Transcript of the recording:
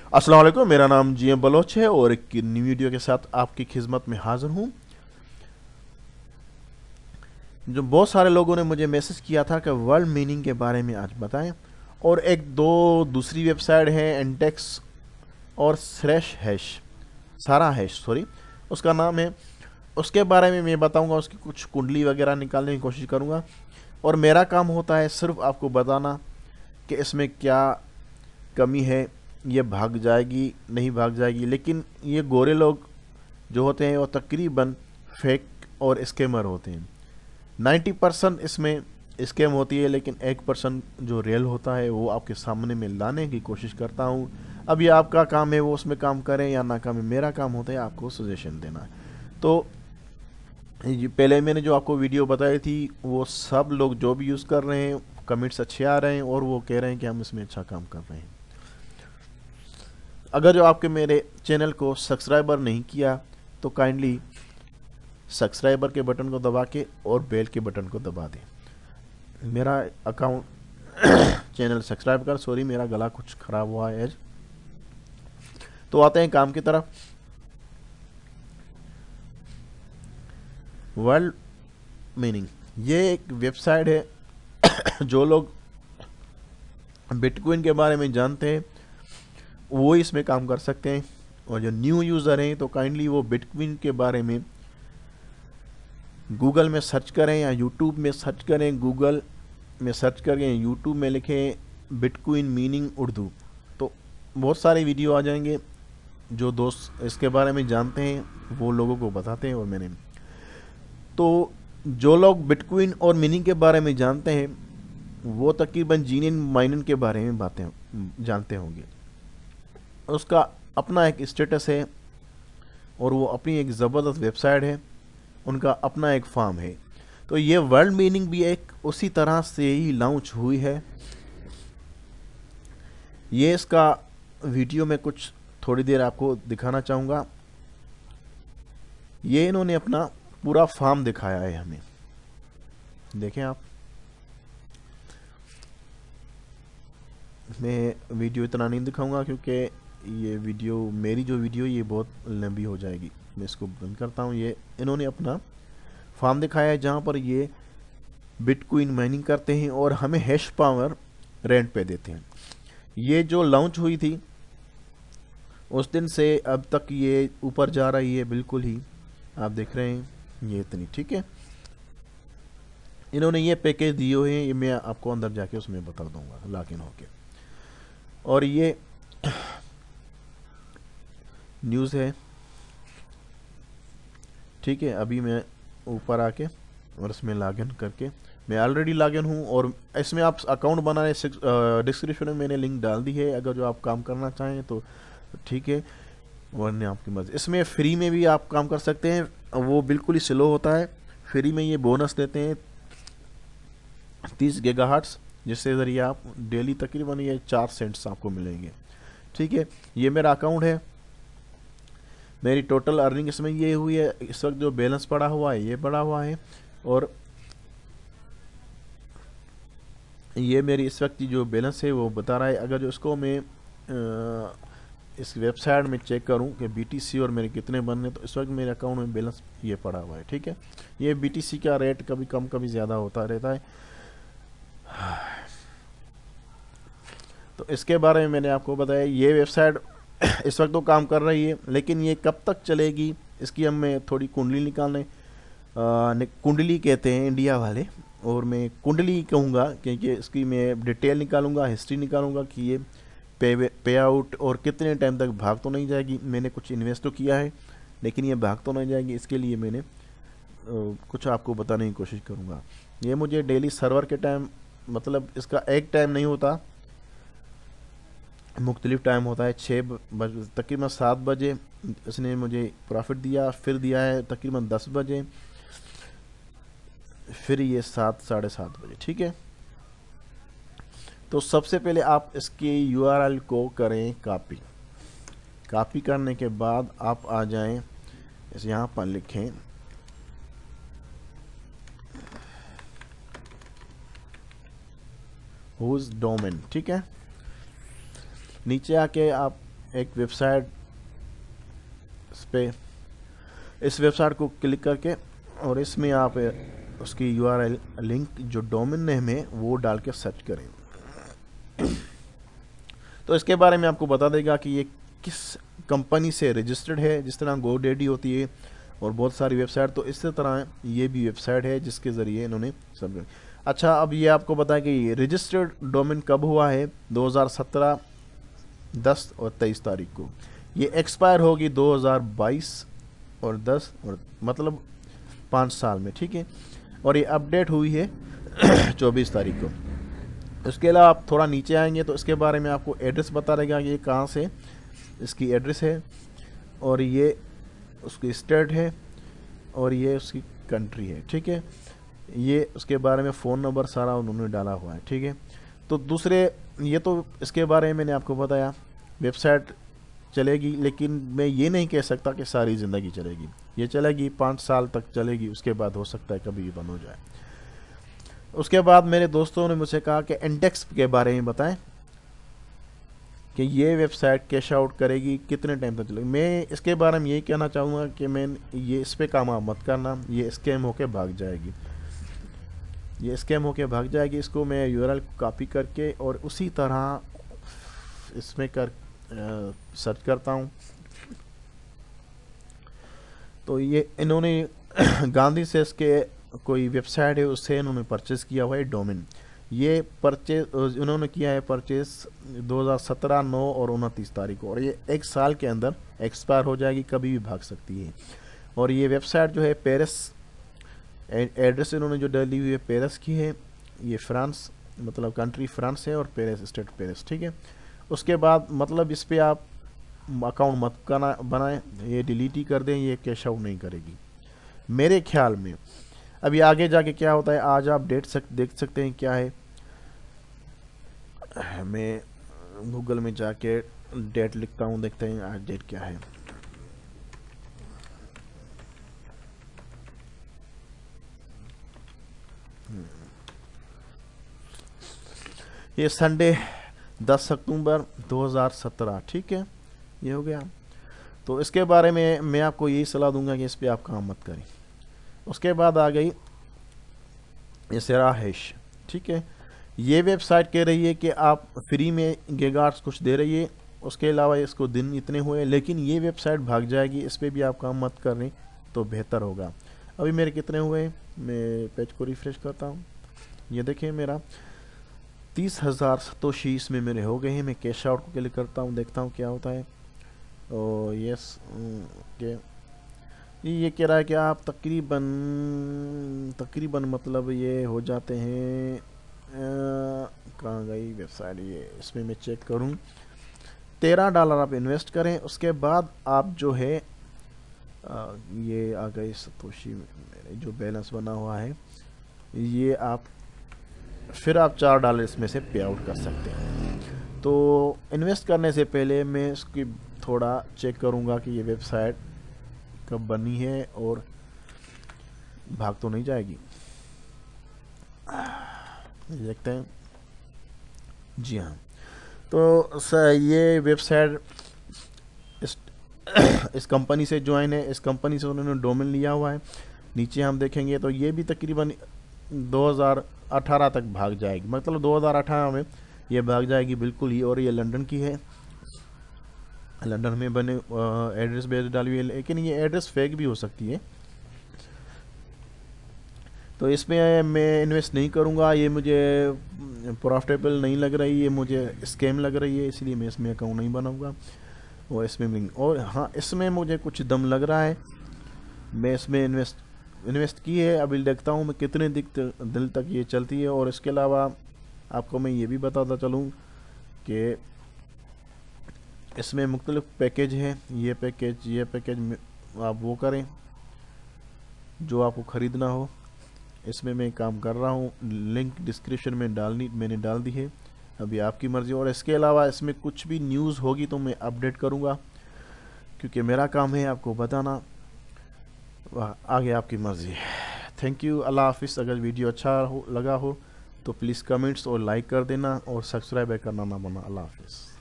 अस्सलाम वालेकुम, मेरा नाम जीएम बलोच है और एक न्यू वीडियो के साथ आपकी खिदमत में हाजिर हूँ। जो बहुत सारे लोगों ने मुझे मैसेज किया था कि वर्ल्ड मीनिंग के बारे में आज बताएं, और एक दो दूसरी वेबसाइट है एंटेक्स और स्लैश हैश, सारा हैश सॉरी उसका नाम है। उसके बारे में मैं बताऊंगा, उसकी कुछ कुंडली वगैरह निकालने की कोशिश करूंगा। और मेरा काम होता है सिर्फ आपको बताना कि इसमें क्या कमी है, ये भाग जाएगी नहीं भाग जाएगी। लेकिन ये गोरे लोग जो होते हैं वो तकरीबन फेक और स्कैमर होते हैं। 90% इसमें स्कैम होती है, लेकिन 1% जो रियल होता है वो आपके सामने में लाने की कोशिश करता हूँ। अब ये आपका काम है वो उसमें काम करें या ना करें, मेरा काम होता है आपको सजेशन देना। तो ये पहले मैंने जो आपको वीडियो बताई थी वो सब लोग जो भी यूज़ कर रहे हैं, कमेंट्स अच्छे आ रहे हैं और वो कह रहे हैं कि हम इसमें अच्छा काम कर रहे हैं। अगर जो आपके मेरे चैनल को सब्सक्राइबर नहीं किया तो काइंडली सब्सक्राइबर के बटन को दबा के और बेल के बटन को दबा दें। मेरा अकाउंट चैनल सब्सक्राइब कर, सॉरी मेरा गला कुछ ख़राब हुआ है आज। तो आते हैं काम की तरफ। वर्ल्ड मीनिंग ये एक वेबसाइट है जो लोग बिटकॉइन के बारे में जानते हैं वो इसमें काम कर सकते हैं, और जो न्यू यूज़र हैं तो काइंडली वो बिटकॉइन के बारे में गूगल में सर्च करें या यूट्यूब में सर्च करें। गूगल में सर्च करें, यूट्यूब में लिखें बिटकॉइन मीनिंग उर्दू, तो बहुत सारे वीडियो आ जाएंगे। जो दोस्त इसके बारे में जानते हैं वो लोगों को बताते हैं। और मैंने तो जो लोग बिटकॉइन और मीनिंग के बारे में जानते हैं वो तकरीबन जीनियन माइनिंग के बारे में बातें जानते होंगे। उसका अपना एक स्टेटस है और वो अपनी एक ज़बरदस्त वेबसाइट है, उनका अपना एक फार्म है। तो ये वर्ल्ड मीनिंग भी एक उसी तरह से ही लॉन्च हुई है। ये इसका वीडियो में कुछ थोड़ी देर आपको दिखाना चाहूँगा। ये इन्होंने अपना पूरा फार्म दिखाया है हमें, देखें आप। मैं वीडियो इतना नहीं दिखाऊंगा क्योंकि ये वीडियो मेरी जो वीडियो ये बहुत लंबी हो जाएगी। मैं इसको बंद करता हूँ। ये इन्होंने अपना फार्म दिखाया है जहाँ पर ये बिटकॉइन माइनिंग करते हैं और हमें हैश पावर रेंट पे देते हैं। ये जो लॉन्च हुई थी उस दिन से अब तक ये ऊपर जा रही है, बिल्कुल ही आप देख रहे हैं ये इतनी, ठीक है। इन्होंने ये पैकेज दिए हुए हैं, ये मैं आपको अंदर जाके उसमें बता दूंगा लॉगिन होके। और ये न्यूज़ है, ठीक है। अभी मैं ऊपर आके और इसमें लॉगिन करके, मैं ऑलरेडी लॉगिन हूँ और इसमें आप अकाउंट बनाने डिस्क्रिप्शन में मैंने लिंक डाल दी है, अगर जो आप काम करना चाहें तो ठीक है, वरना आपकी मर्जी। इसमें फ्री में भी आप काम कर सकते हैं, वो बिल्कुल ही स्लो होता है। फ्री में ये बोनस देते हैं 30 गीगाहर्ट्ज़, जिससे ज़रिए आप डेली तकरीबन ये 4 सेंट्स आपको मिलेंगे, ठीक है। ये मेरा अकाउंट है, मेरी टोटल अर्निंग इसमें ये हुई है। इस वक्त जो बैलेंस पड़ा हुआ है ये पड़ा हुआ है, और ये मेरी इस वक्त की जो बैलेंस है वो बता रहा है। अगर जो इसको मैं इस वेबसाइट में चेक करूं कि BTC और मेरे कितने बनने, तो इस वक्त मेरे अकाउंट में बैलेंस ये पड़ा हुआ है, ठीक है। ये BTC का रेट कभी कम कभी ज़्यादा होता रहता है। तो इसके बारे में मैंने आपको बताया। ये वेबसाइट इस वक्त तो काम कर रही है, लेकिन ये कब तक चलेगी इसकी हम मैं थोड़ी कुंडली निकालने कुंडली कहते हैं इंडिया वाले, और मैं कुंडली कहूँगा क्योंकि इसकी मैं डिटेल निकालूंगा, हिस्ट्री निकालूंगा कि ये पे आउट और कितने टाइम तक भाग तो नहीं जाएगी। मैंने कुछ इन्वेस्ट तो किया है लेकिन ये भाग तो नहीं जाएगी, इसके लिए मैंने कुछ आपको बताने की कोशिश करूँगा। ये मुझे डेली सर्वर के टाइम, मतलब इसका एक टाइम नहीं होता, मुख्तलिफ टाइम होता है। 6 बजे तकरीबन 7 बजे इसने मुझे प्रॉफिट दिया, फिर दिया है तकरीबन 10 बजे, फिर ये 7 साढ़े 7 बजे, ठीक है। तो सबसे पहले आप इसके URL को करें कॉपी। कॉपी करने के बाद आप आ जाएं, इस यहाँ पर लिखें हुज डोमेन, ठीक है। नीचे आके आप एक वेबसाइट, इस वेबसाइट को क्लिक करके और इसमें आप उसकी URL लिंक जो डोमेन नेम है वो डाल के सर्च करें। तो इसके बारे में आपको बता देगा कि ये किस कंपनी से रजिस्टर्ड है। जिस तरह GoDaddy होती है और बहुत सारी वेबसाइट, तो इसी तरह ये भी वेबसाइट है जिसके ज़रिए इन्होंने सब। अच्छा, अब ये आपको बताएं कि रजिस्टर्ड डोमेन कब हुआ है, 2017 10 और 23 तारीख को। ये एक्सपायर होगी 2022 और 10 और मतलब 5 साल में, ठीक है। और ये अपडेट हुई है 24 तारीख को। उसके अलावा आप थोड़ा नीचे आएंगे तो इसके बारे में आपको एड्रेस बता रहेगा कि ये कहाँ से इसकी एड्रेस है, और ये उसकी स्टेट है, और ये उसकी कंट्री है, ठीक है। ये उसके बारे में फ़ोन नंबर सारा उन्होंने डाला हुआ है, ठीक है। तो दूसरे, ये तो इसके बारे में मैंने आपको बताया। वेबसाइट चलेगी, लेकिन मैं ये नहीं कह सकता कि सारी ज़िंदगी चलेगी। ये चलेगी 5 साल तक चलेगी, उसके बाद हो सकता है कभी भी बंद हो जाए। उसके बाद मेरे दोस्तों ने मुझसे कहा कि इंडेक्स के बारे में बताएं कि ये वेबसाइट कैश आउट करेगी, कितने टाइम तक चलेगी। मैं इसके बारे में यही कहना चाहूँगा कि मैं ये इस पे काम मत करना, ये स्कैम होके भाग जाएगी, ये स्कैम होके भाग जाएगी। इसको मैं URL कॉपी करके और उसी तरह इसमें सर्च करता हूँ। तो ये इन्होंने गांधी सेस के कोई वेबसाइट है, उससे इन्होंने परचेस किया हुआ है डोमेन। ये परचेज उन्होंने किया है परचेस 2017 9 और 29 तारीख को, और ये 1 साल के अंदर एक्सपायर हो जाएगी, कभी भी भाग सकती है। और ये वेबसाइट जो है पेरिस, एड्रेस इन्होंने जो डाली हुई है पेरिस की है। ये फ्रांस, मतलब कंट्री फ्रांस है, और पेरिस स्टेट पेरिस, ठीक है। उसके बाद मतलब इस पर आप अकाउंट मत बनाएं, ये डिलीट ही कर दें, ये कैश आउट नहीं करेगी मेरे ख्याल में। अभी आगे जाके क्या होता है आज आप देख सकते हैं क्या है। मैं गूगल में जाके डेट लिखता हूँ, देखते हैं आज डेट क्या है। ये संडे 10 अक्टूबर 2017, ठीक है, ये हो गया। तो इसके बारे में मैं आपको यही सलाह दूंगा कि इस पर आप काम मत करें। उसके बाद आ गई ये सेरा हैश, ठीक है। ये वेबसाइट कह रही है कि आप फ्री में गीगाहर्ट्ज़ कुछ दे रही है, उसके अलावा इसको दिन इतने हुए, लेकिन ये वेबसाइट भाग जाएगी। इस पर भी आप काम मत करें तो बेहतर होगा। अभी मेरे कितने हुए, मैं पेज को रिफ्रेश करता हूँ, ये देखें मेरा 30,000 सतोशी इसमें मेरे हो गए हैं। मैं कैश आउट को क्लिक करता हूँ, देखता हूँ क्या होता है। ओ यस, के ये कह रहा है कि आप तकरीबन मतलब ये हो जाते हैं, कहाँ गई वेबसाइट, ये इसमें मैं चेक करूँ। $13 आप इन्वेस्ट करें, उसके बाद आप जो है ये आ गई सतोशी, मेरे जो बैलेंस बना हुआ है, ये आप फिर आप $4 इसमें से पे आउट कर सकते हैं। तो इन्वेस्ट करने से पहले मैं इसकी थोड़ा चेक करूँगा कि ये वेबसाइट कब बनी है और भाग तो नहीं जाएगी। देखते हैं। जी हाँ, तो ये वेबसाइट इस कंपनी से ज्वाइन है, इस कंपनी से उन्होंने डोमेन लिया हुआ है। नीचे हम देखेंगे तो ये भी तकरीबन 2018 तक भाग जाएगी, मतलब 2018 में ये भाग जाएगी बिल्कुल ही। और ये लंदन की है, लंदन में बने एड्रेस बेस डाली हुई है, लेकिन ये एड्रेस फेक भी हो सकती है। तो इसमें मैं इन्वेस्ट नहीं करूँगा, ये मुझे प्रॉफिटेबल नहीं लग रही, ये मुझे स्कैम लग रही है, इसलिए मैं इसमें अकाउंट नहीं बनाऊँगा। और इसमें और हाँ, इसमें मुझे कुछ दम लग रहा है, मैं इसमें इन्वेस्ट की है। अभी देखता हूँ मैं कितने दिन तक ये चलती है। और इसके अलावा आपको मैं ये भी बताता चलूँ कि इसमें मुख्तलिफ पैकेज हैं। ये पैकेज आप वो करें जो आपको ख़रीदना हो। इसमें मैं काम कर रहा हूँ, लिंक डिस्क्रिप्शन में मैंने डाल दी है, अभी आपकी मर्ज़ी। और इसके अलावा इसमें कुछ भी न्यूज़ होगी तो मैं अपडेट करूँगा, क्योंकि मेरा काम है आपको बताना, आगे आपकी मर्ज़ी है। थैंक यू, अल्लाह हाफिज़। अगर वीडियो अच्छा लगा हो तो प्लीज़ कमेंट्स और लाइक कर देना, और सब्सक्राइब करना ना भूलना। अल्लाह हाफिज़।